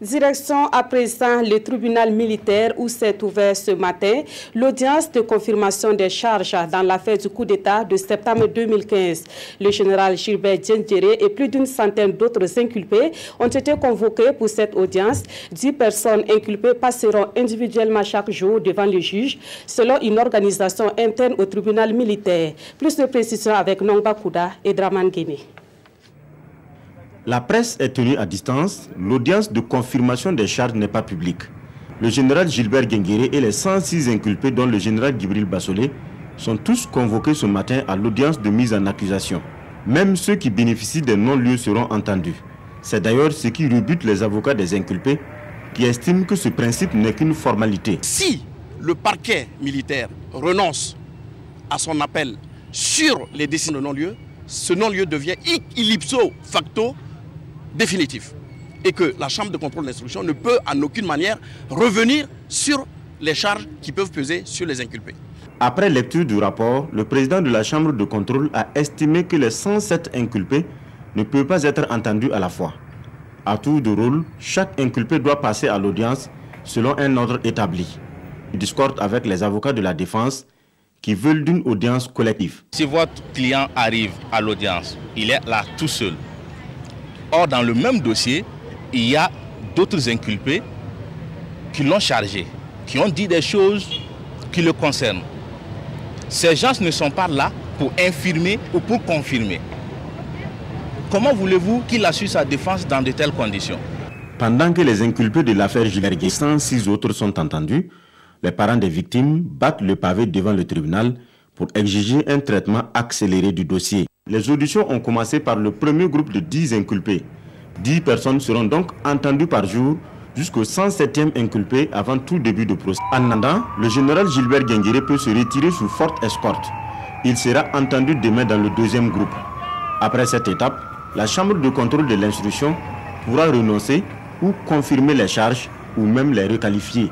Direction à présent le tribunal militaire où s'est ouvert ce matin l'audience de confirmation des charges dans l'affaire du coup d'État de septembre 2015. Le général Gilbert Diendéré et plus d'une centaine d'autres inculpés ont été convoqués pour cette audience. 10 personnes inculpées passeront individuellement chaque jour devant le juge selon une organisation interne au tribunal militaire. Plus de précisions avec Nongba Kouda et Draman Guéné. La presse est tenue à distance, l'audience de confirmation des charges n'est pas publique. Le général Gilbert Diendéré et les 106 inculpés dont le général Djibril Bassolé sont tous convoqués ce matin à l'audience de mise en accusation. Même ceux qui bénéficient des non-lieux seront entendus. C'est d'ailleurs ce qui rebute les avocats des inculpés qui estiment que ce principe n'est qu'une formalité. Si le parquet militaire renonce à son appel sur les décisions de non-lieu, ce non-lieu devient ipso facto définitif et que la chambre de contrôle d'instruction ne peut en aucune manière revenir sur les charges qui peuvent peser sur les inculpés. Après lecture du rapport, le président de la chambre de contrôle a estimé que les 107 inculpés ne peuvent pas être entendus à la fois. À tour de rôle, chaque inculpé doit passer à l'audience selon un ordre établi. Il discorde avec les avocats de la défense qui veulent d'une audience collective. Si votre client arrive à l'audience, il est là tout seul. Or, dans le même dossier, il y a d'autres inculpés qui l'ont chargé, qui ont dit des choses qui le concernent. Ces gens ne sont pas là pour infirmer ou pour confirmer. Comment voulez-vous qu'il assure sa défense dans de telles conditions? Pendant que les inculpés de l'affaire Gilbert et 106 autres sont entendus, les parents des victimes battent le pavé devant le tribunal pour exiger un traitement accéléré du dossier. Les auditions ont commencé par le premier groupe de 10 inculpés. 10 personnes seront donc entendues par jour jusqu'au 107e inculpé avant tout début de procès. En attendant, le général Gilbert Diendéré peut se retirer sous forte escorte. Il sera entendu demain dans le deuxième groupe. Après cette étape, la chambre de contrôle de l'instruction pourra renoncer ou confirmer les charges ou même les requalifier.